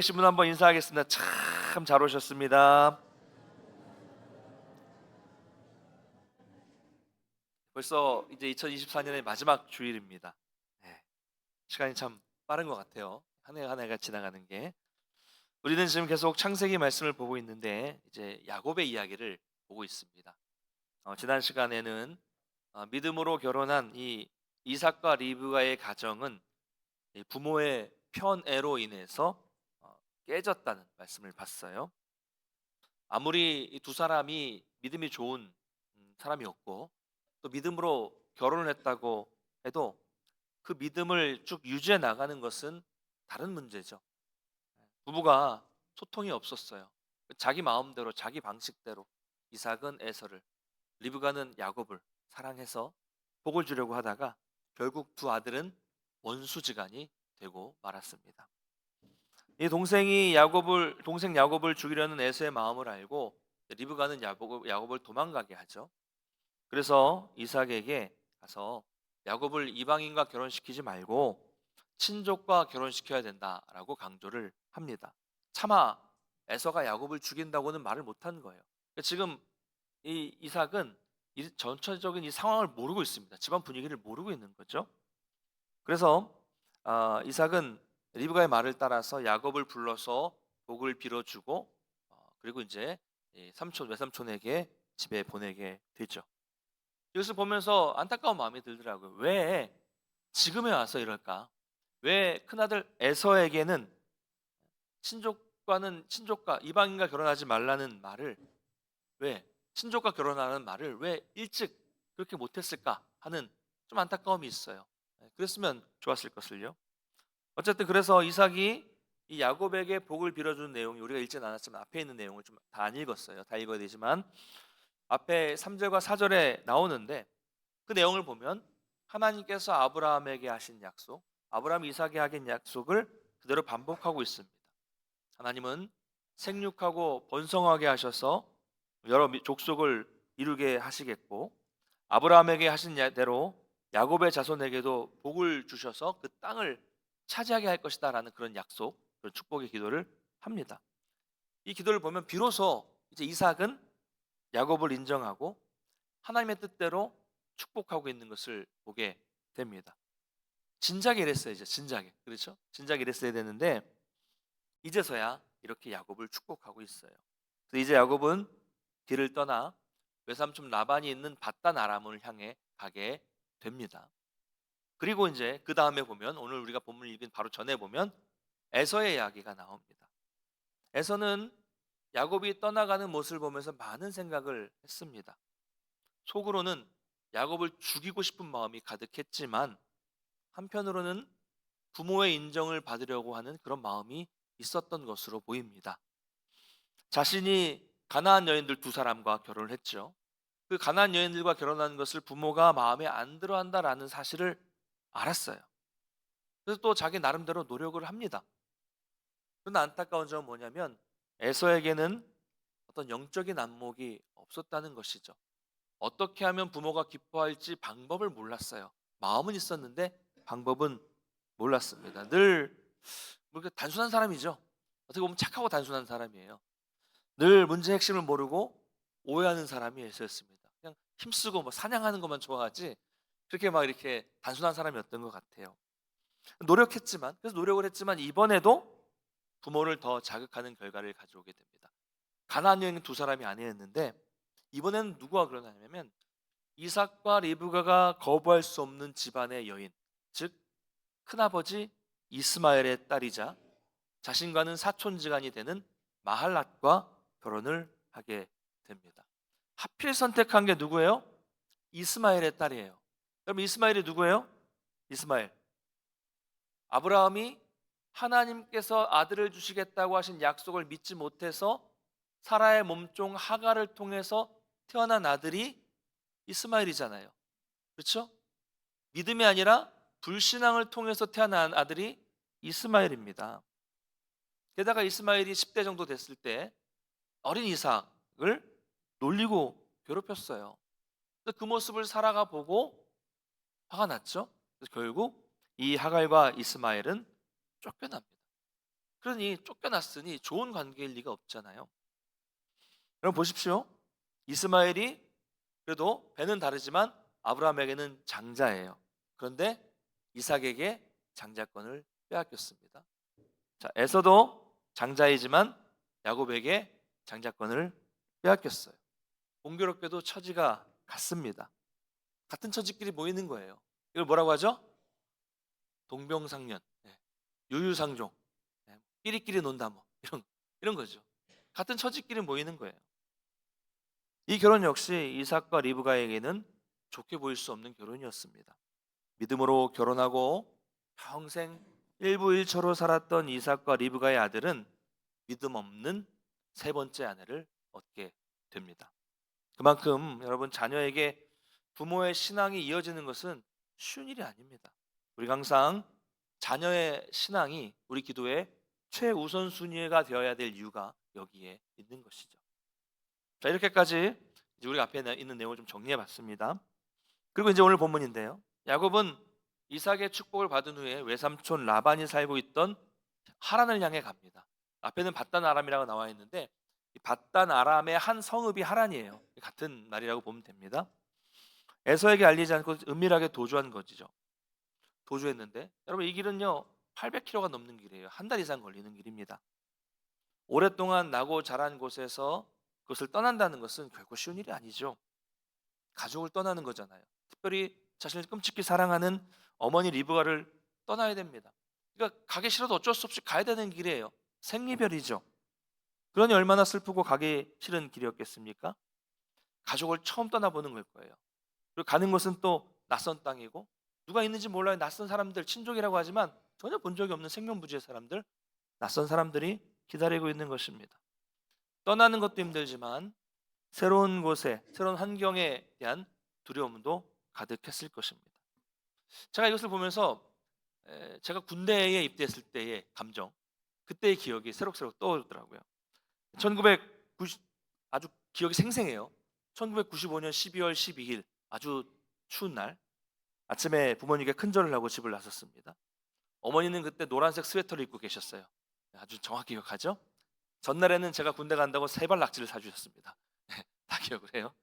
계신 분 한번 인사하겠습니다. 참 잘 오셨습니다. 벌써 이제 2024년의 마지막 주일입니다. 네, 시간이 참 빠른 것 같아요. 한 해 한 해가 지나가는 게. 우리는 지금 계속 창세기 말씀을 보고 있는데 이제 야곱의 이야기를 보고 있습니다. 지난 시간에는 믿음으로 결혼한 이 이삭과 리브가의 가정은 이 부모의 편애로 인해서 깨졌다는 말씀을 봤어요. 아무리 이 두 사람이 믿음이 좋은 사람이었고 또 믿음으로 결혼을 했다고 해도 그 믿음을 쭉 유지해 나가는 것은 다른 문제죠. 부부가 소통이 없었어요. 자기 마음대로 자기 방식대로 이삭은 에서를, 리브가는 야곱을 사랑해서 복을 주려고 하다가 결국 두 아들은 원수지간이 되고 말았습니다. 이 동생 야곱을 죽이려는 에서의 마음을 알고 리브가는 야곱을 도망가게 하죠. 그래서 이삭에게 가서 야곱을 이방인과 결혼시키지 말고 친족과 결혼시켜야 된다라고 강조를 합니다. 차마 에서가 야곱을 죽인다고는 말을 못한 거예요. 그러니까 지금 이 이삭은 이 전체적인 이 상황을 모르고 있습니다. 집안 분위기를 모르고 있는 거죠. 그래서 이삭은 리브가의 말을 따라서 야곱을 불러서 복을 빌어주고 그리고 이제 이 삼촌 외삼촌에게 집에 보내게 되죠. 이것을 보면서 안타까운 마음이 들더라고요. 왜 지금에 와서 이럴까? 왜 큰아들 에서에게는 친족과 이방인과 결혼하지 말라는 말을, 왜 친족과 결혼하는 말을 왜 일찍 그렇게 못했을까 하는 좀 안타까움이 있어요. 그랬으면 좋았을 것을요. 어쨌든 그래서 이삭이 이 야곱에게 복을 빌어주는 내용이 우리가 읽진 않았지만 앞에 있는 내용을 좀 다 안 읽었어요. 다 읽어야 되지만 앞에 3절과 4절에 나오는데 그 내용을 보면 하나님께서 아브라함에게 하신 약속, 아브라함 이삭에게 하신 약속을 그대로 반복하고 있습니다. 하나님은 생육하고 번성하게 하셔서 여러 족속을 이루게 하시겠고 아브라함에게 하신 대로 야곱의 자손에게도 복을 주셔서 그 땅을 차지하게 할 것이다라는 그런 약속, 그런 축복의 기도를 합니다. 이 기도를 보면 비로소 이제 이삭은 야곱을 인정하고 하나님의 뜻대로 축복하고 있는 것을 보게 됩니다. 진작에 이랬어야죠. 진작에. 그렇죠? 진작에 이랬어야 되는데 이제서야 이렇게 야곱을 축복하고 있어요. 그래서 이제 야곱은 길을 떠나 외삼촌 라반이 있는 밧단 아람을 향해 가게 됩니다. 그리고 이제 그 다음에 보면 오늘 우리가 본문 읽은 바로 전에 보면 에서의 이야기가 나옵니다. 에서는 야곱이 떠나가는 모습을 보면서 많은 생각을 했습니다. 속으로는 야곱을 죽이고 싶은 마음이 가득했지만 한편으로는 부모의 인정을 받으려고 하는 그런 마음이 있었던 것으로 보입니다. 자신이 가나안 여인들 두 사람과 결혼을 했죠. 그 가나안 여인들과 결혼한 것을 부모가 마음에 안 들어한다라는 사실을 알았어요. 그래서 또 자기 나름대로 노력을 합니다. 그런데 안타까운 점은 뭐냐면 에서에게는 어떤 영적인 안목이 없었다는 것이죠. 어떻게 하면 부모가 기뻐할지 방법을 몰랐어요. 마음은 있었는데 방법은 몰랐습니다. 늘 그렇게 단순한 사람이죠. 어떻게 보면 착하고 단순한 사람이에요. 늘 문제 핵심을 모르고 오해하는 사람이 에서였습니다. 그냥 힘쓰고 뭐 사냥하는 것만 좋아하지 그렇게 막 이렇게 단순한 사람이었던 것 같아요. 노력했지만 그래서 노력을 했지만 이번에도 부모를 더 자극하는 결과를 가져오게 됩니다. 가나안 여인 두 사람이 아니었는데 이번에는 누구가 그러냐면 이삭과 리브가가 거부할 수 없는 집안의 여인, 즉 큰아버지 이스마엘의 딸이자 자신과는 사촌지간이 되는 마할랏과 결혼을 하게 됩니다. 하필 선택한 게 누구예요? 이스마엘의 딸이에요. 그럼 이스마엘이 누구예요? 이스마엘. 아브라함이 하나님께서 아들을 주시겠다고 하신 약속을 믿지 못해서 사라의 몸종 하가를 통해서 태어난 아들이 이스마엘이잖아요. 그렇죠? 믿음이 아니라 불신앙을 통해서 태어난 아들이 이스마엘입니다. 게다가 이스마엘이 10대 정도 됐을 때 어린 이삭을 놀리고 괴롭혔어요. 그래서 그 모습을 사라가 보고 화가 났죠. 그래서 결국 이 하갈과 이스마엘은 쫓겨납니다. 그러니 쫓겨났으니 좋은 관계일 리가 없잖아요. 여러분 보십시오. 이스마엘이 그래도 배는 다르지만 아브라함에게는 장자예요. 그런데 이삭에게 장자권을 빼앗겼습니다. 자, 에서도 장자이지만 야곱에게 장자권을 빼앗겼어요. 공교롭게도 처지가 같습니다. 같은 처지끼리 모이는 거예요. 이걸 뭐라고 하죠? 동병상련, 유유상종, 끼리끼리 논다 뭐 이런 거죠. 같은 처지끼리 모이는 거예요. 이 결혼 역시 이삭과 리브가에게는 좋게 보일 수 없는 결혼이었습니다. 믿음으로 결혼하고 평생 일부일처로 살았던 이삭과 리브가의 아들은 믿음 없는 세 번째 아내를 얻게 됩니다. 그만큼 여러분 자녀에게 부모의 신앙이 이어지는 것은 쉬운 일이 아닙니다. 우리가 항상 자녀의 신앙이 우리 기도의 최우선순위가 되어야 될 이유가 여기에 있는 것이죠. 자, 이렇게까지 이제 우리 앞에 있는 내용을 좀 정리해 봤습니다. 그리고 이제 오늘 본문인데요. 야곱은 이삭의 축복을 받은 후에 외삼촌 라반이 살고 있던 하란을 향해 갑니다. 앞에는 밧단 아람이라고 나와 있는데 이 밧단 아람의 한 성읍이 하란이에요. 같은 말이라고 보면 됩니다. 에서에게 알리지 않고 은밀하게 도주한 거지죠. 도주했는데 여러분 이 길은요 800km가 넘는 길이에요. 한 달 이상 걸리는 길입니다. 오랫동안 나고 자란 곳에서 그것을 떠난다는 것은 결코 쉬운 일이 아니죠. 가족을 떠나는 거잖아요. 특별히 자신을 끔찍히 사랑하는 어머니 리브가를 떠나야 됩니다. 그러니까 가기 싫어도 어쩔 수 없이 가야 되는 길이에요. 생리별이죠. 그러니 얼마나 슬프고 가기 싫은 길이었겠습니까? 가족을 처음 떠나보는 걸 거예요. 그리고 가는 곳은 또 낯선 땅이고 누가 있는지 몰라요. 낯선 사람들, 친족이라고 하지만 전혀 본 적이 없는 생명부지의 사람들, 낯선 사람들이 기다리고 있는 것입니다. 떠나는 것도 힘들지만 새로운 곳에, 새로운 환경에 대한 두려움도 가득했을 것입니다. 제가 이것을 보면서 제가 군대에 입대했을 때의 감정, 그때의 기억이 새록새록 떠오르더라고요. 1990 아주 기억이 생생해요. 1995년 12월 12일 아주 추운 날 아침에 부모님께 큰절을 하고 집을 나섰습니다. 어머니는 그때 노란색 스웨터를 입고 계셨어요. 아주 정확히 기억하죠? 전날에는 제가 군대 간다고 세발 낙지를 사주셨습니다. 다 기억을 해요.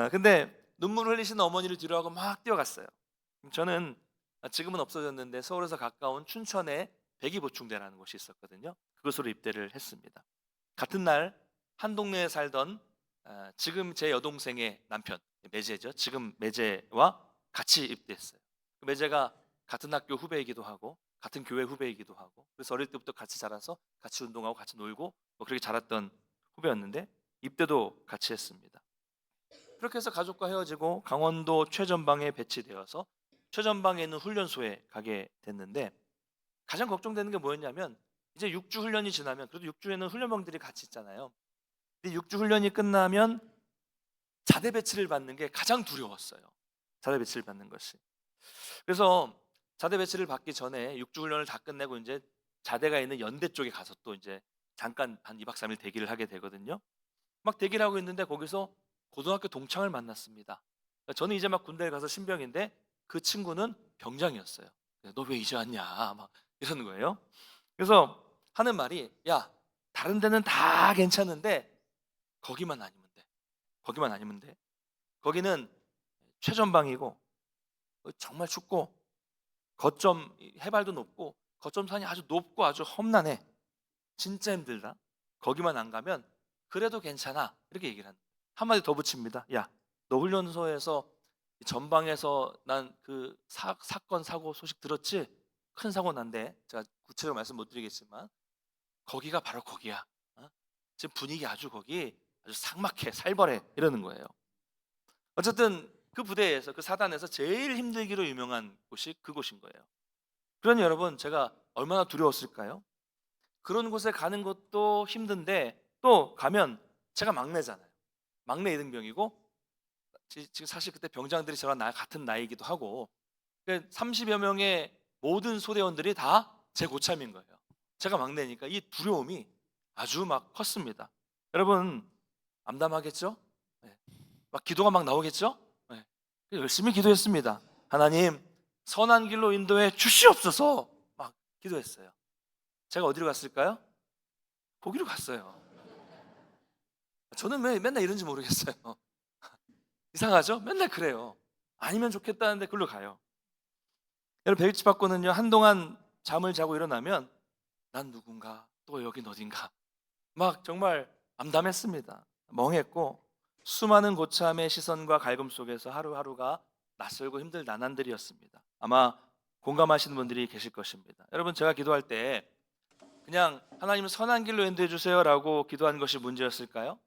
근데 눈물 흘리시는 어머니를 뒤로하고 막 뛰어갔어요. 저는 지금은 없어졌는데 서울에서 가까운 춘천에 백이보충대라는 곳이 있었거든요. 그곳으로 입대를 했습니다. 같은 날 한 동네에 살던 지금 제 여동생의 남편 매제죠. 지금 매제와 같이 입대했어요. 매제가 같은 학교 후배이기도 하고 같은 교회 후배이기도 하고 그래서 어릴 때부터 같이 자라서 같이 운동하고 같이 놀고 뭐 그렇게 자랐던 후배였는데 입대도 같이 했습니다. 그렇게 해서 가족과 헤어지고 강원도 최전방에 배치되어서 최전방에 있는 훈련소에 가게 됐는데 가장 걱정되는 게 뭐였냐면 이제 6주 훈련이 지나면 그래도 6주에는 훈련병들이 같이 있잖아요. 근데 6주 훈련이 끝나면 자대 배치를 받는 게 가장 두려웠어요. 자대 배치를 받는 것이. 그래서 자대 배치를 받기 전에 6주 훈련을 다 끝내고 이제 자대가 있는 연대 쪽에 가서 또 이제 잠깐 한 2박 3일 대기를 하게 되거든요. 막 대기를 하고 있는데 거기서 고등학교 동창을 만났습니다. 그러니까 저는 이제 막 군대에 가서 신병인데 그 친구는 병장이었어요. 너 왜 이제 왔냐 막 이러는 거예요. 그래서 하는 말이 야 다른 데는 다 괜찮은데 거기만 아니면 돼. 거기만 아니면 돼. 거기는 최전방이고 정말 춥고 거점 해발도 높고 거점산이 아주 높고 아주 험난해. 진짜 힘들다. 거기만 안 가면 그래도 괜찮아. 이렇게 얘기를 한마디 더 붙입니다. 야, 너 훈련소에서 전방에서 난 그 사건 사고 소식 들었지? 큰 사고 난데 제가 구체적으로 말씀 못 드리겠지만 거기가 바로 거기야. 지금 분위기 아주 거기 아주 삭막해 살벌해 이러는 거예요. 어쨌든 그 부대에서 그 사단에서 제일 힘들기로 유명한 곳이 그곳인 거예요. 그러니 여러분 제가 얼마나 두려웠을까요? 그런 곳에 가는 것도 힘든데 또 가면 제가 막내잖아요. 막내 이등병이고 지금 사실 그때 병장들이 저랑 같은 나이이기도 하고 30여 명의 모든 소대원들이 다 제 고참인 거예요. 제가 막내니까 이 두려움이 아주 막 컸습니다. 여러분 암담하겠죠? 네. 막 기도가 막 나오겠죠? 네. 열심히 기도했습니다. 하나님 선한 길로 인도해 주시옵소서 막 기도했어요. 제가 어디로 갔을까요? 거기로 갔어요. 저는 왜 맨날 이런지 모르겠어요. 이상하죠? 맨날 그래요. 아니면 좋겠다는데 그걸로 가요. 여러분, 벨치 바꾸는요, 한동안 잠을 자고 일어나면 난 누군가, 또 여긴 어딘가, 막 정말 암담했습니다. 멍했고 수많은 고참의 시선과 갈굼 속에서 하루하루가 낯설고 힘들 나날들이었습니다. 아마 공감하시는 분들이 계실 것입니다. 여러분, 제가 기도할 때 그냥 하나님 선한 길로 인도해 주세요라고 기도한 것이 문제였을까요?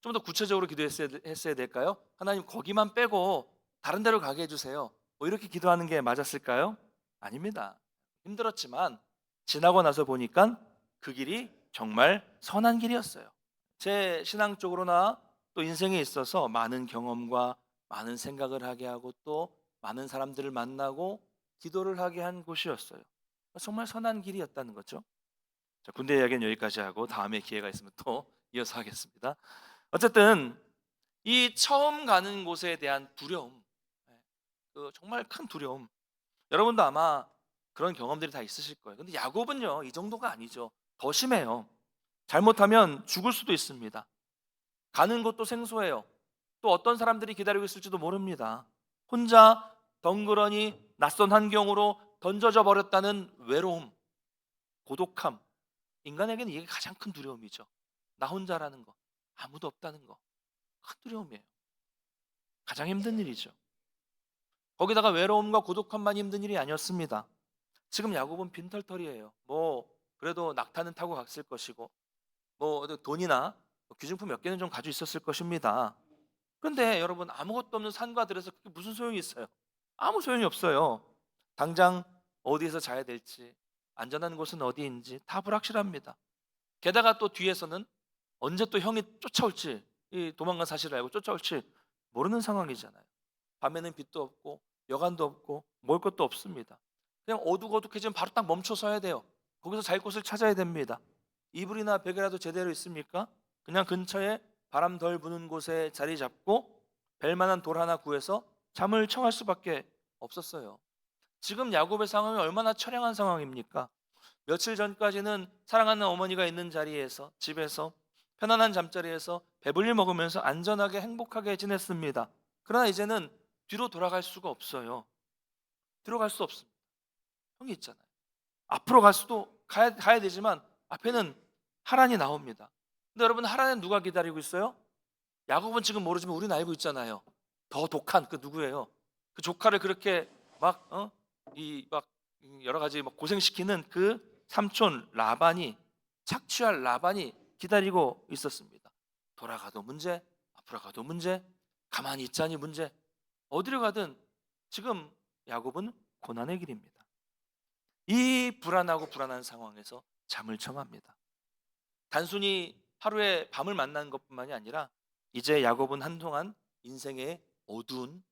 좀 더 구체적으로 기도했어야 될까요? 하나님 거기만 빼고 다른 데로 가게 해주세요. 뭐 이렇게 기도하는 게 맞았을까요? 아닙니다. 힘들었지만 지나고 나서 보니까 그 길이 정말 선한 길이었어요. 제 신앙적으로나 또 인생에 있어서 많은 경험과 많은 생각을 하게 하고 또 많은 사람들을 만나고 기도를 하게 한 곳이었어요. 정말 선한 길이었다는 거죠. 자, 군대 이야기는 여기까지 하고 다음에 기회가 있으면 또 이어서 하겠습니다. 어쨌든 이 처음 가는 곳에 대한 두려움, 그 정말 큰 두려움. 여러분도 아마 그런 경험들이 다 있으실 거예요. 근데 야곱은요, 이 정도가 아니죠. 더 심해요. 잘못하면 죽을 수도 있습니다. 가는 곳도 생소해요. 또 어떤 사람들이 기다리고 있을지도 모릅니다. 혼자 덩그러니 낯선 환경으로 던져져 버렸다는 외로움, 고독함. 인간에게는 이게 가장 큰 두려움이죠. 나 혼자라는 거, 아무도 없다는 거. 큰 두려움이에요. 가장 힘든 일이죠. 거기다가 외로움과 고독함만 힘든 일이 아니었습니다. 지금 야곱은 빈털터리예요. 뭐 그래도 낙타는 타고 갔을 것이고 뭐 돈이나 귀중품 몇 개는 좀 가지고 있었을 것입니다. 그런데 여러분, 아무것도 없는 산과 들에서 그게 무슨 소용이 있어요? 아무 소용이 없어요. 당장 어디에서 자야 될지, 안전한 곳은 어디인지 다 불확실합니다. 게다가 또 뒤에서는 언제 또 형이 쫓아올지, 이 도망간 사실을 알고 쫓아올지 모르는 상황이잖아요. 밤에는 빛도 없고 여간도 없고 먹을 것도 없습니다. 그냥 어둑어둑해지면 바로 딱 멈춰 서야 돼요. 거기서 잘 곳을 찾아야 됩니다. 이불이나 베개라도 제대로 있습니까? 그냥 근처에 바람 덜 부는 곳에 자리 잡고 벨만한 돌 하나 구해서 잠을 청할 수밖에 없었어요. 지금 야곱의 상황이 얼마나 처량한 상황입니까? 며칠 전까지는 사랑하는 어머니가 있는 자리에서, 집에서 편안한 잠자리에서 배불리 먹으면서 안전하게 행복하게 지냈습니다. 그러나 이제는 뒤로 돌아갈 수가 없어요. 들어갈 수 없습니다. 형이 있잖아요. 앞으로 갈 수도 가야 되지만 앞에는 하란이 나옵니다. 근데 여러분, 하란에 누가 기다리고 있어요? 야곱은 지금 모르지만 우리는 알고 있잖아요. 더 독한 그 누구예요? 그 조카를 그렇게 막 여러 가지 막 고생시키는 그 삼촌 라반이, 착취할 라반이 기다리고 있었습니다. 돌아가도 문제, 앞으로 가도 문제, 가만히 있자니 문제. 어디로 가든 지금 야곱은 고난의 길입니다. 이 불안하고 불안한 상황에서 잠을 청합니다. 단순히 하루에 밤을 만나는 것뿐만이 아니라 이제 야곱은 한동안 인생의 어두운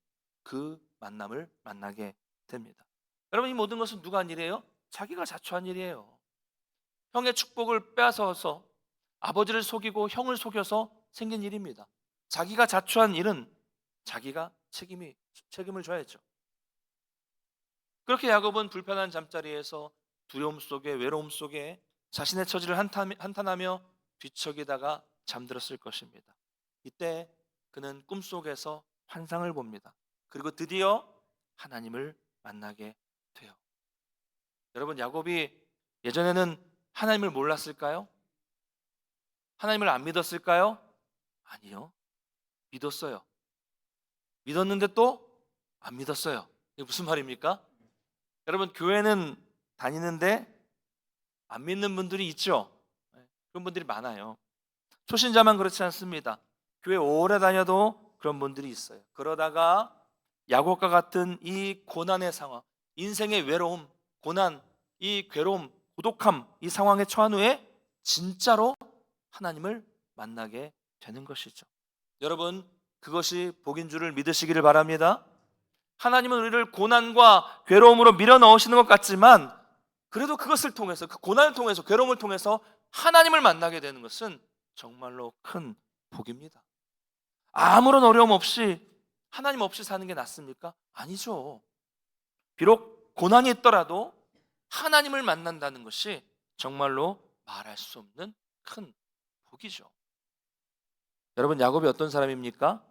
그 만남을 만나게 됩니다. 여러분, 이 모든 것은 누가 한 일이에요? 자기가 자초한 일이에요. 형의 축복을 빼앗아서 아버지를 속이고 형을 속여서 생긴 일입니다. 자기가 자초한 일은 자기가 책임을 져야죠. 그렇게 야곱은 불편한 잠자리에서 두려움 속에, 외로움 속에 자신의 처지를 한탄하며 뒤척이다가 잠들었을 것입니다. 이때 그는 꿈속에서 환상을 봅니다. 그리고 드디어 하나님을 만나게 돼요. 여러분, 야곱이 예전에는 하나님을 몰랐을까요? 하나님을 안 믿었을까요? 아니요. 믿었어요. 믿었는데 또 안 믿었어요. 이게 무슨 말입니까? 여러분, 교회는 다니는데 안 믿는 분들이 있죠. 그런 분들이 많아요. 초신자만 그렇지 않습니다. 교회 오래 다녀도 그런 분들이 있어요. 그러다가 야곱과 같은 이 고난의 상황, 인생의 외로움, 고난, 이 괴로움, 고독함, 이 상황에 처한 후에 진짜로 하나님을 만나게 되는 것이죠. 여러분, 그것이 복인 줄을 믿으시기를 바랍니다. 하나님은 우리를 고난과 괴로움으로 밀어 넣으시는 것 같지만 그래도 그것을 통해서, 그 고난을 통해서, 괴로움을 통해서 하나님을 만나게 되는 것은 정말로 큰 복입니다. 아무런 어려움 없이 하나님 없이 사는 게 낫습니까? 아니죠. 비록 고난이 있더라도 하나님을 만난다는 것이 정말로 말할 수 없는 큰 복이죠. 여러분, 야곱이 어떤 사람입니까?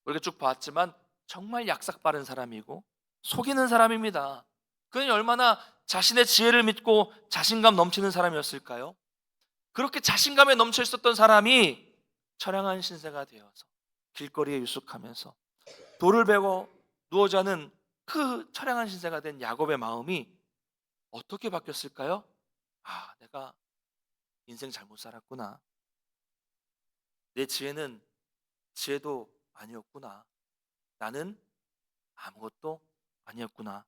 우리가 쭉 봤지만 정말 약삭 빠른 사람이고 속이는 사람입니다. 그는 얼마나 자신의 지혜를 믿고 자신감 넘치는 사람이었을까요? 그렇게 자신감에 넘쳐 있었던 사람이 처량한 신세가 되어서 길거리에 유숙하면서 돌을 베고 누워 자는 그 처량한 신세가 된 야곱의 마음이 어떻게 바뀌었을까요? 아, 내가 인생 잘못 살았구나. 내 지혜는 지혜도 아니었구나. 나는 아무것도 아니었구나.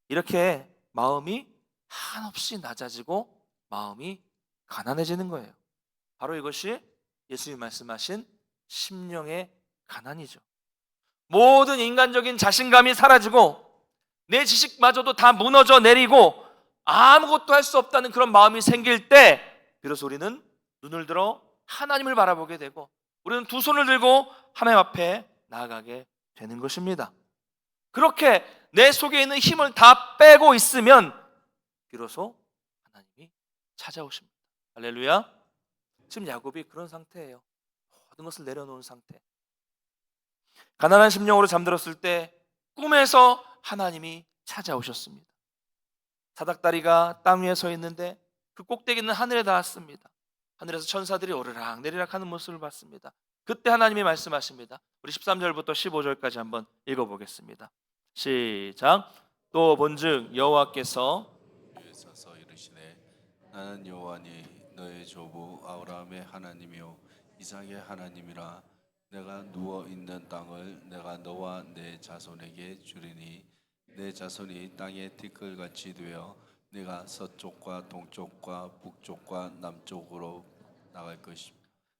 이렇게 마음이 한없이 낮아지고 마음이 가난해지는 거예요. 바로 이것이 예수님이 말씀하신 심령의 가난이죠. 모든 인간적인 자신감이 사라지고 내 지식마저도 다 무너져 내리고 아무것도 할 수 없다는 그런 마음이 생길 때 비로소 우리는 눈을 들어 하나님을 바라보게 되고 우리는 두 손을 들고 하나님 앞에 나아가게 되는 것입니다. 그렇게 내 속에 있는 힘을 다 빼고 있으면 비로소 하나님이 찾아오십니다. 할렐루야. 지금 야곱이 그런 상태예요. 모든 것을 내려놓은 상태. 가난한 심령으로 잠들었을 때 꿈에서 하나님이 찾아오셨습니다. 사닥다리가 땅 위에 서 있는데 그 꼭대기는 하늘에 닿았습니다. 하늘에서 천사들이 오르락 내리락 하는 모습을 봤습니다. 그때 하나님이 말씀하십니다. 우리 13절부터 15절까지 한번 읽어보겠습니다. 시작. 또 본즉 여호와께서 서서 이르시되 나는 여호와니 너의 조부 아브라함의 하나님이요 이삭의 하나님이라. 내가 누워 있는 땅을 내가 너와 내 자손에게 주리니 내 자손이 땅의 티끌같이 되어 내가 서쪽과 동쪽과 북쪽과 남쪽으로 나갈 것이며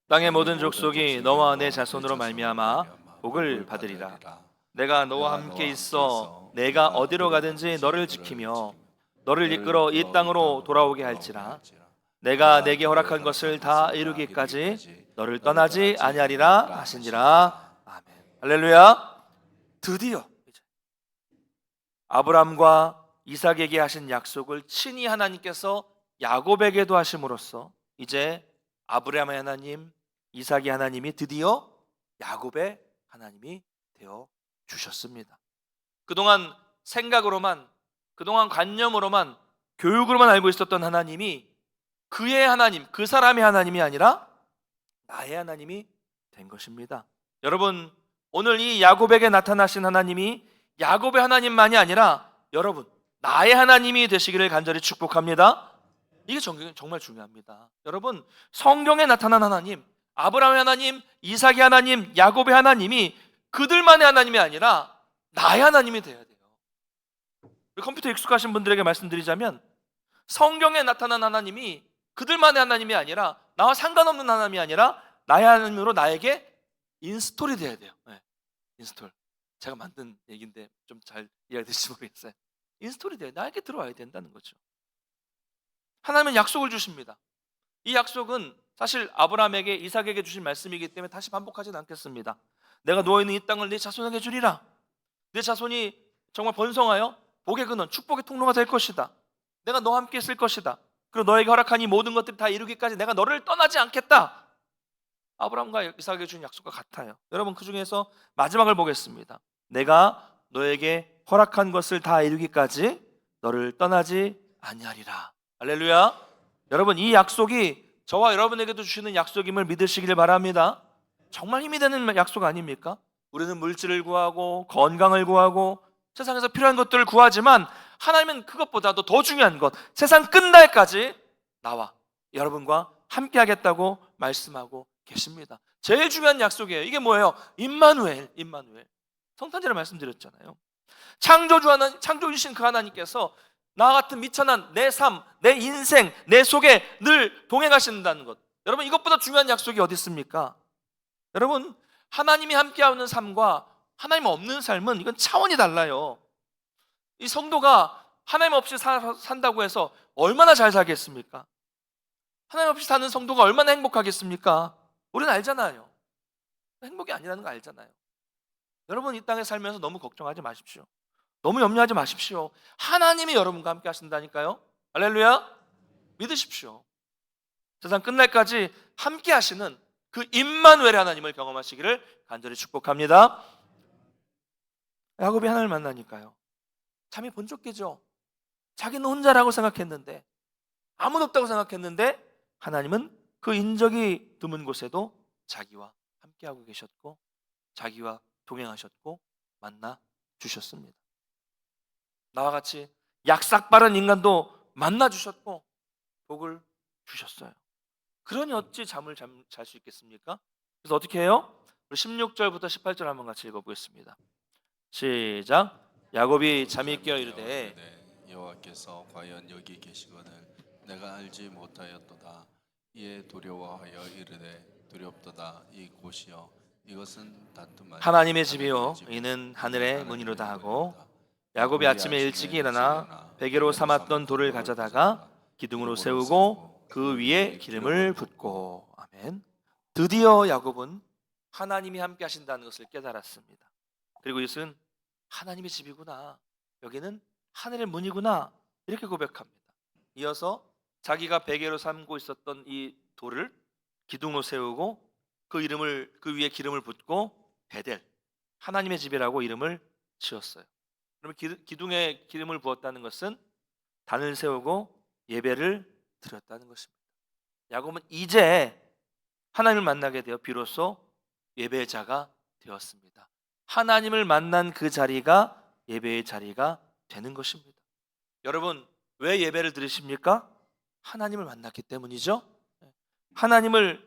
땅의 모든 족속이 너와 내 자손으로 말미암아 복을 받으리라. 내가 너와 함께 있어 내가 어디로 가든지 너를 지키며 너를 이끌어 이 땅으로 돌아오게 할지라. 내가 내게 허락한 것을 다 이루기까지 너를 떠나지 아니하리라 하시니라. 아멘. 할렐루야. 드디어 아브람과 이삭에게 하신 약속을 친히 하나님께서 야곱에게도 하심으로써 이제 아브라함의 하나님, 이삭의 하나님이 드디어 야곱의 하나님이 되어 주셨습니다. 그동안 생각으로만, 그동안 관념으로만, 교육으로만 알고 있었던 하나님이 그의 하나님, 그 사람의 하나님이 아니라 나의 하나님이 된 것입니다. 여러분, 오늘 이 야곱에게 나타나신 하나님이 야곱의 하나님만이 아니라 여러분, 나의 하나님이 되시기를 간절히 축복합니다. 이게 정말 중요합니다. 여러분, 성경에 나타난 하나님, 아브라함의 하나님, 이삭의 하나님, 야곱의 하나님이 그들만의 하나님이 아니라 나의 하나님이 되어야 돼요. 컴퓨터 익숙하신 분들에게 말씀드리자면 성경에 나타난 하나님이 그들만의 하나님이 아니라 나와 상관없는 하나님이 아니라 나의 하나님으로 나에게 인스톨이 돼야 돼요. 네, 인스톨. 제가 만든 얘기인데 좀 잘 이해될지 모르겠어요. 인스톨이 돼요. 나에게 들어와야 된다는 거죠. 하나님은 약속을 주십니다. 이 약속은 사실 아브라함에게 이삭에게 주신 말씀이기 때문에 다시 반복하지는 않겠습니다. 내가 누워있는 이 땅을 네 자손에게 주리라. 내 자손이 정말 번성하여 복의 근원, 축복의 통로가 될 것이다. 내가 너와 함께 있을 것이다. 그리고 너에게 허락한 이 모든 것들을 다 이루기까지 내가 너를 떠나지 않겠다. 아브라함과 이삭에게 준 약속과 같아요. 여러분, 그 중에서 마지막을 보겠습니다. 내가 너에게 허락한 것을 다 이루기까지 너를 떠나지 아니하리라. 할렐루야. 여러분, 이 약속이 저와 여러분에게도 주시는 약속임을 믿으시길 바랍니다. 정말 힘이 되는 약속 아닙니까? 우리는 물질을 구하고 건강을 구하고 세상에서 필요한 것들을 구하지만 하나님은 그것보다도 더 중요한 것, 세상 끝날까지 나와 여러분과 함께 하겠다고 말씀하고 계십니다. 제일 중요한 약속이에요. 이게 뭐예요? 임마누엘. 성탄절에 말씀드렸잖아요. 창조주신 그 하나님께서 나와 같은 미천한 내 삶, 내 인생, 내 속에 늘 동행하신다는 것. 여러분, 이것보다 중요한 약속이 어디 있습니까? 여러분, 하나님이 함께하는 삶과 하나님 없는 삶은 이건 차원이 달라요. 이 성도가 하나님 없이 산다고 해서 얼마나 잘 살겠습니까? 하나님 없이 사는 성도가 얼마나 행복하겠습니까? 우리는 알잖아요. 행복이 아니라는 거 알잖아요. 여러분, 이 땅에 살면서 너무 걱정하지 마십시오. 너무 염려하지 마십시오. 하나님이 여러분과 함께 하신다니까요. 할렐루야. 믿으십시오. 세상 끝날까지 함께 하시는 그 임마누엘 하나님을 경험하시기를 간절히 축복합니다. 야곱이 하나님을 만나니까요, 잠이 번쩍 깨죠. 자기는 혼자라고 생각했는데, 아무도 없다고 생각했는데 하나님은 그 인적이 드문 곳에도 자기와 함께하고 계셨고 자기와 동행하셨고 만나 주셨습니다. 나와 같이 약삭빠른 인간도 만나 주셨고 복을 주셨어요. 그러니 어찌 잠을 잘 수 있겠습니까? 그래서 어떻게 해요? 우리 16절부터 18절 한번 같이 읽어보겠습니다. 시작. 야곱이 잠이 깨어 이르되 여호와께서 과연 여기 계시거늘 내가 알지 못하였도다. 이에 두려워하여 이르되 두렵도다. 이 곳이여 이것은 다툼하니 하나님의 집이요 이는 하늘의 문이로다 하고 야곱이 아침에 일찍이 일어나 베개로 삼았던 돌을 가져다가 기둥으로 세우고 그 위에 기름을 붓고. 아멘. 드디어 야곱은 하나님이 함께 하신다는 것을 깨달았습니다. 그리고 이것은 하나님의 집이구나, 여기는 하늘의 문이구나, 이렇게 고백합니다. 이어서 자기가 베개로 삼고 있었던 이 돌을 기둥으로 세우고 그 위에 기름을 붓고 베델, 하나님의 집이라고 이름을 지었어요. 그러면 기둥에 기름을 부었다는 것은 단을 세우고 예배를 드렸다는 것입니다. 야곱은 이제 하나님을 만나게 되어 비로소 예배자가 되었습니다. 하나님을 만난 그 자리가 예배의 자리가 되는 것입니다. 여러분, 왜 예배를 드리십니까? 하나님을 만났기 때문이죠. 하나님을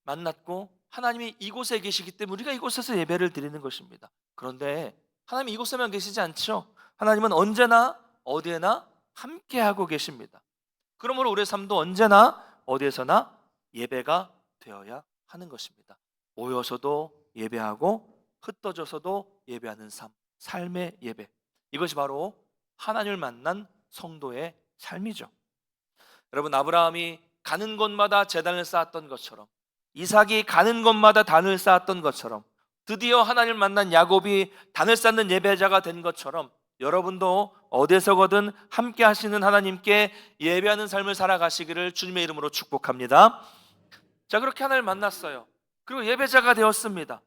만났고 하나님이 이곳에 계시기 때문에 우리가 이곳에서 예배를 드리는 것입니다. 그런데 하나님이 이곳에만 계시지 않죠. 하나님은 언제나 어디에나 함께하고 계십니다. 그러므로 우리의 삶도 언제나 어디에서나 예배가 되어야 하는 것입니다. 모여서도 예배하고 흩어져서도 예배하는 삶의 예배, 이것이 바로 하나님을 만난 성도의 삶이죠. 여러분, 아브라함이 가는 곳마다 제단을 쌓았던 것처럼, 이삭이 가는 곳마다 단을 쌓았던 것처럼, 드디어 하나님을 만난 야곱이 단을 쌓는 예배자가 된 것처럼 여러분도 어디서거든 함께 하시는 하나님께 예배하는 삶을 살아가시기를 주님의 이름으로 축복합니다. 자, 그렇게 하나님을 만났어요. 그리고 예배자가 되었습니다.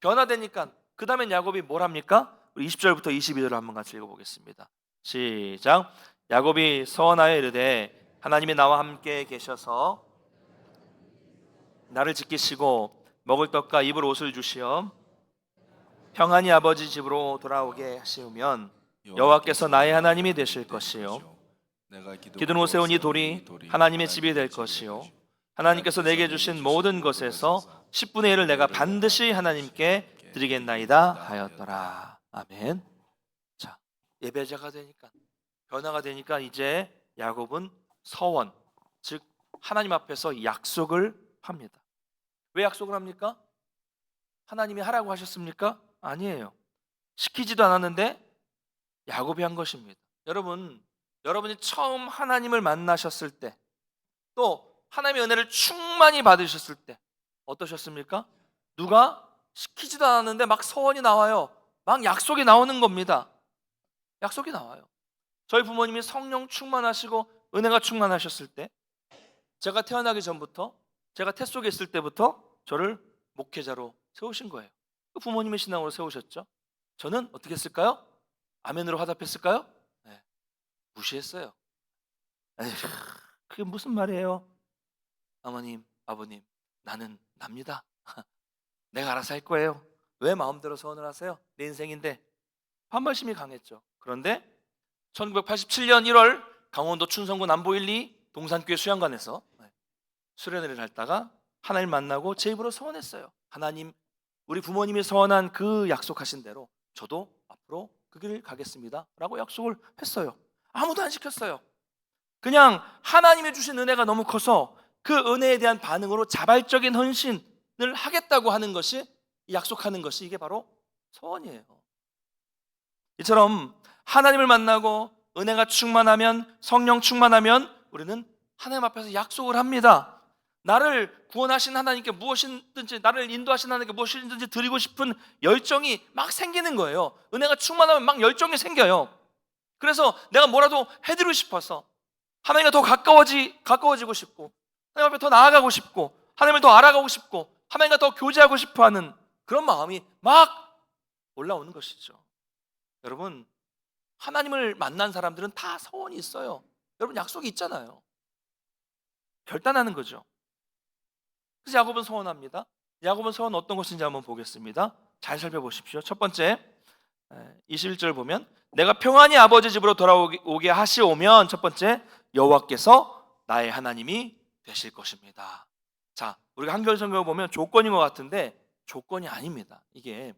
변화되니까 그 다음엔 야곱이 뭘 합니까? 우리 20절부터 22절을 한번 같이 읽어보겠습니다. 시작. 야곱이 서원하여 이르되 하나님이 나와 함께 계셔서 나를 지키시고 먹을 떡과 입을 옷을 주시어 평안히 아버지 집으로 돌아오게 하시면 여호와께서 나의 하나님이 되실 것이요 기둥으로 세운 이 돌이 하나님의 집이 될 것이요 하나님께서 내게 주신 모든 것에서 10분의 1을 내가 반드시 하나님께 드리겠나이다 하였더라. 아멘. 자, 예배자가 되니까, 변화가 되니까 이제 야곱은 서원, 즉 하나님 앞에서 약속을 합니다. 왜 약속을 합니까? 하나님이 하라고 하셨습니까? 아니에요. 시키지도 않았는데 야곱이 한 것입니다. 여러분이 처음 하나님을 만나셨을 때, 또 하나님의 은혜를 충만히 받으셨을 때 어떠셨습니까? 누가 시키지도 않았는데 막 서원이 나와요. 막 약속이 나오는 겁니다. 약속이 나와요. 저희 부모님이 성령 충만하시고 은혜가 충만하셨을 때, 제가 태어나기 전부터, 제가 태 속에 있을 때부터 저를 목회자로 세우신 거예요. 부모님의 신앙으로 세우셨죠. 저는 어떻게 했을까요? 아멘으로 화답했을까요? 네, 무시했어요. 에휴, 그게 무슨 말이에요? 어머님, 아버님, 나는 납니다. 내가 알아서 할 거예요. 왜 마음대로 서원을 하세요? 내 인생인데. 반발심이 강했죠. 그런데 1987년 1월 강원도 춘성구 남보 1리 동산교회 수양관에서 수련회를 했다가 하나님 만나고 제 입으로 서원했어요. 하나님, 우리 부모님이 서원한 그 약속하신 대로 저도 앞으로 그 길을 가겠습니다 라고 약속을 했어요. 아무도 안 시켰어요. 그냥 하나님이 주신 은혜가 너무 커서 그 은혜에 대한 반응으로 자발적인 헌신을 하겠다고 하는 것이, 약속하는 것이, 이게 바로 서원이에요. 이처럼 하나님을 만나고 은혜가 충만하면, 성령 충만하면 우리는 하나님 앞에서 약속을 합니다. 나를 구원하신 하나님께 무엇이든지, 나를 인도하신 하나님께 무엇이든지 드리고 싶은 열정이 막 생기는 거예요. 은혜가 충만하면 막 열정이 생겨요. 그래서 내가 뭐라도 해드리고 싶어서 하나님과 더 가까워지고 싶고, 하나님 앞에 더 나아가고 싶고, 하나님을 더 알아가고 싶고, 하나님과 더 교제하고 싶어하는 그런 마음이 막 올라오는 것이죠. 여러분, 하나님을 만난 사람들은 다 소원이 있어요. 여러분, 약속이 있잖아요. 결단하는 거죠. 그래서 야곱은 소원합니다. 야곱은 소원 어떤 것인지 한번 보겠습니다. 잘 살펴보십시오. 첫 번째, 21절 보면 내가 평안히 아버지 집으로 돌아오게 하시오면, 첫 번째, 여호와께서 나의 하나님이 되실 것입니다. 자, 우리가 한글 성경을 보면 조건인 것 같은데 조건이 아닙니다. 이게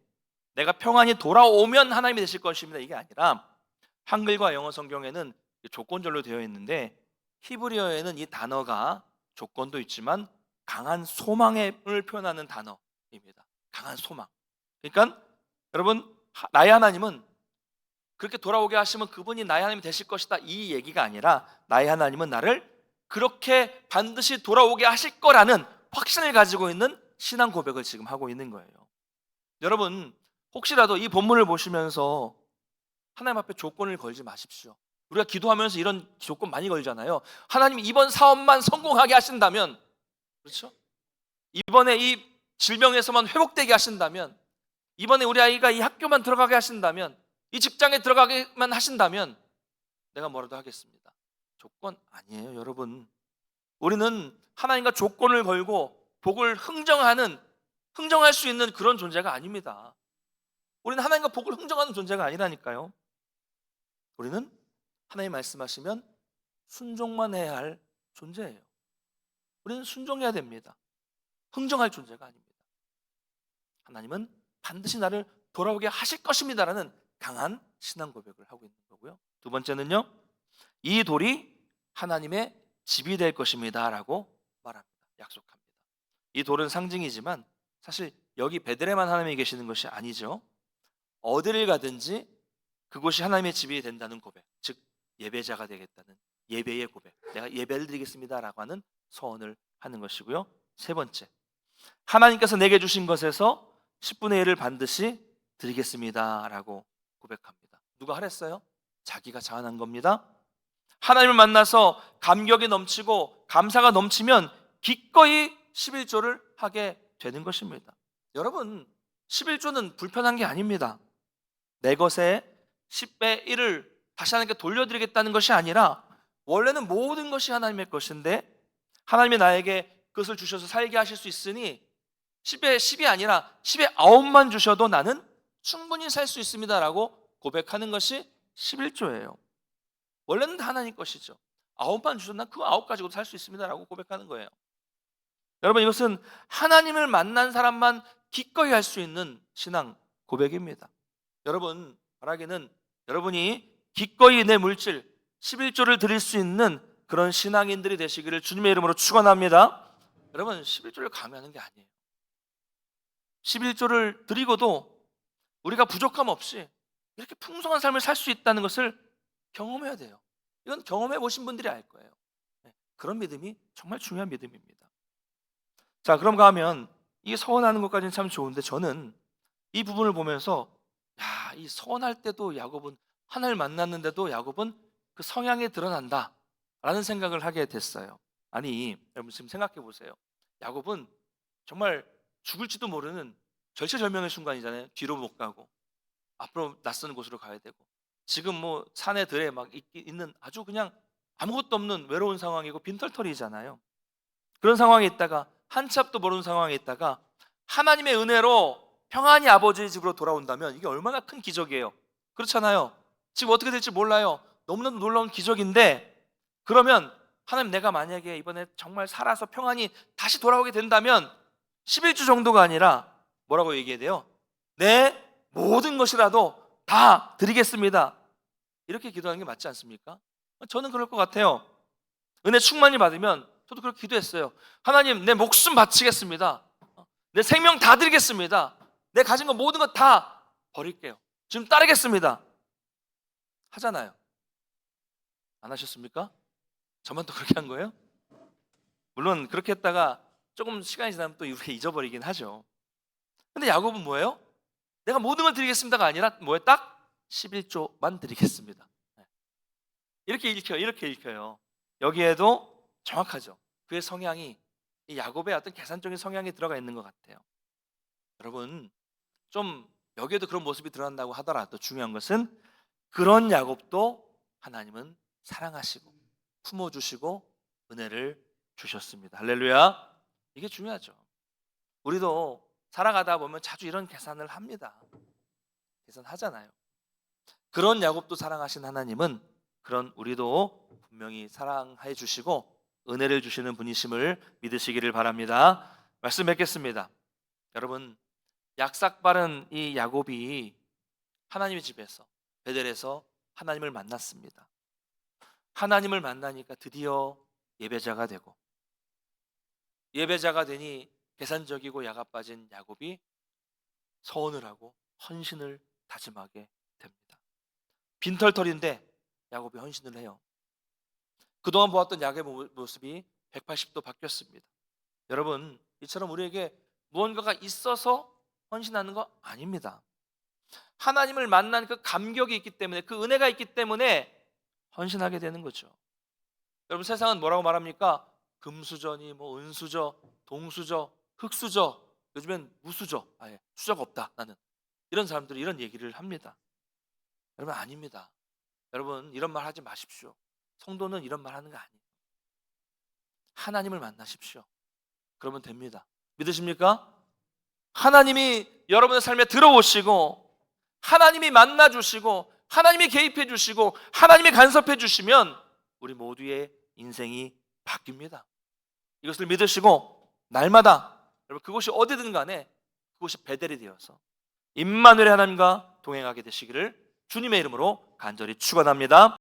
내가 평안히 돌아오면 하나님이 되실 것입니다, 이게 아니라, 한글과 영어 성경에는 조건절로 되어 있는데 히브리어에는 이 단어가 조건도 있지만 강한 소망을 표현하는 단어입니다. 강한 소망. 그러니까 여러분, 나의 하나님은 그렇게 돌아오게 하시면 그분이 나의 하나님이 되실 것이다, 이 얘기가 아니라 나의 하나님은 나를 그렇게 반드시 돌아오게 하실 거라는 확신을 가지고 있는 신앙 고백을 지금 하고 있는 거예요. 여러분, 혹시라도 이 본문을 보시면서 하나님 앞에 조건을 걸지 마십시오. 우리가 기도하면서 이런 조건 많이 걸잖아요. 하나님, 이번 사업만 성공하게 하신다면, 그렇죠? 이번에 이 질병에서만 회복되게 하신다면, 이번에 우리 아이가 이 학교만 들어가게 하신다면, 이 직장에 들어가게만 하신다면 내가 뭐라도 하겠습니다. 조건 아니에요, 여러분. 우리는 하나님과 조건을 걸고 복을 흥정할 수 있는 그런 존재가 아닙니다. 우리는 하나님과 복을 흥정하는 존재가 아니라니까요. 우리는 하나님 말씀하시면 순종만 해야 할 존재예요. 우리는 순종해야 됩니다. 흥정할 존재가 아닙니다. 하나님은 반드시 나를 돌아오게 하실 것입니다라는 강한 신앙 고백을 하고 있는 거고요. 두 번째는요, 이 돌이 하나님의 집이 될 것입니다 라고 말합니다. 약속합니다. 이 돌은 상징이지만 사실 여기 베들레헴만 하나님이 계시는 것이 아니죠. 어디를 가든지 그곳이 하나님의 집이 된다는 고백, 즉 예배자가 되겠다는 예배의 고백, 내가 예배를 드리겠습니다 라고 하는 서원을 하는 것이고요. 세 번째, 하나님께서 내게 주신 것에서 10분의 1을 반드시 드리겠습니다 라고 고백합니다. 누가 하랬어요? 자기가 자원한 겁니다. 하나님을 만나서 감격이 넘치고 감사가 넘치면 기꺼이 11조를 하게 되는 것입니다. 여러분, 11조는 불편한 게 아닙니다. 내 것의 10배 1을 다시 하나님께 돌려드리겠다는 것이 아니라, 원래는 모든 것이 하나님의 것인데 하나님이 나에게 그것을 주셔서 살게 하실 수 있으니 10에 10이 아니라 10에 9만 주셔도 나는 충분히 살 수 있습니다 라고 고백하는 것이 11조예요. 원래는 다 하나님 것이죠. 9만 주셔도 난 그 9 가지고도 살 수 있습니다 라고 고백하는 거예요. 여러분, 이것은 하나님을 만난 사람만 기꺼이 할 수 있는 신앙 고백입니다. 여러분, 바라기는 여러분이 기꺼이 내 물질 11조를 드릴 수 있는 그런 신앙인들이 되시기를 주님의 이름으로 축원합니다. 여러분, 11조를 강요하는 게 아니에요. 11조를 드리고도 우리가 부족함 없이 이렇게 풍성한 삶을 살 수 있다는 것을 경험해야 돼요. 이건 경험해 보신 분들이 알 거예요. 그런 믿음이 정말 중요한 믿음입니다. 자, 그런가 하면 이 서원하는 것까지는 참 좋은데, 저는 이 부분을 보면서 이 서원할 때도 야곱은, 하나님을 만났는데도 야곱은 그 성향에 드러난다 라는 생각을 하게 됐어요. 아니, 여러분 지금 생각해 보세요. 야곱은 정말 죽을지도 모르는 절체절명의 순간이잖아요. 뒤로 못 가고 앞으로 낯선 곳으로 가야 되고, 지금 뭐 산에 들에 막 있는 아주 그냥 아무것도 없는 외로운 상황이고 빈털터리잖아요. 그런 상황에 있다가, 한치 앞도 모르는 상황에 있다가 하나님의 은혜로 평안히 아버지의 집으로 돌아온다면 이게 얼마나 큰 기적이에요. 그렇잖아요. 지금 어떻게 될지 몰라요. 너무나도 놀라운 기적인데, 그러면 하나님, 내가 만약에 이번에 정말 살아서 평안히 다시 돌아오게 된다면 11주 정도가 아니라 뭐라고 얘기해야 돼요? 내 모든 것이라도 다 드리겠습니다. 이렇게 기도하는 게 맞지 않습니까? 저는 그럴 것 같아요. 은혜 충만히 받으면 저도 그렇게 기도했어요. 하나님, 내 목숨 바치겠습니다. 내 생명 다 드리겠습니다. 내 가진 거 모든 것 다 버릴게요. 지금 따르겠습니다. 하잖아요. 안 하셨습니까? 저만 또 그렇게 한 거예요? 물론 그렇게 했다가 조금 시간이 지나면 또 이렇게 잊어버리긴 하죠. 근데 야곱은 뭐예요? 내가 모든 걸 드리겠습니다가 아니라 뭐예요? 딱 11조만 드리겠습니다. 이렇게 읽혀요. 여기에도 정확하죠. 그의 성향이, 이 야곱의 어떤 계산적인 성향이 들어가 있는 것 같아요. 여러분, 좀 여기에도 그런 모습이 드러난다고 하더라도 중요한 것은 그런 야곱도 하나님은 사랑하시고 품어주시고 은혜를 주셨습니다. 할렐루야. 이게 중요하죠. 우리도 살아가다 보면 자주 이런 계산을 합니다. 계산하잖아요. 그런 야곱도 사랑하신 하나님은 그런 우리도 분명히 사랑해 주시고 은혜를 주시는 분이심을 믿으시기를 바랍니다. 말씀 맺겠습니다. 여러분, 약삭 빠른 이 야곱이 하나님의 집에서, 베델에서 하나님을 만났습니다. 하나님을 만나니까 드디어 예배자가 되고, 예배자가 되니 계산적이고 야가 빠진 야곱이 서원을 하고 헌신을 다짐하게 됩니다. 빈털털인데 야곱이 헌신을 해요. 그동안 보았던 야곱의 모습이 180도 바뀌었습니다. 여러분, 이처럼 우리에게 무언가가 있어서 헌신하는 거 아닙니다. 하나님을 만난 그 감격이 있기 때문에, 그 은혜가 있기 때문에 헌신하게 되는 거죠. 여러분, 세상은 뭐라고 말합니까? 금수저니 뭐 은수저, 동수저, 흙수저, 요즘엔 무수저, 아예 수저가 없다 나는, 이런 사람들이 이런 얘기를 합니다. 여러분, 아닙니다. 여러분, 이런 말 하지 마십시오. 성도는 이런 말 하는 거 아니에요. 하나님을 만나십시오. 그러면 됩니다. 믿으십니까? 하나님이 여러분의 삶에 들어오시고 하나님이 만나주시고 하나님이 개입해 주시고 하나님이 간섭해 주시면 우리 모두의 인생이 바뀝니다. 이것을 믿으시고 날마다, 여러분, 그곳이 어디든 간에 그곳이 베델이 되어서 임마누엘의 하나님과 동행하게 되시기를 주님의 이름으로 간절히 축원합니다.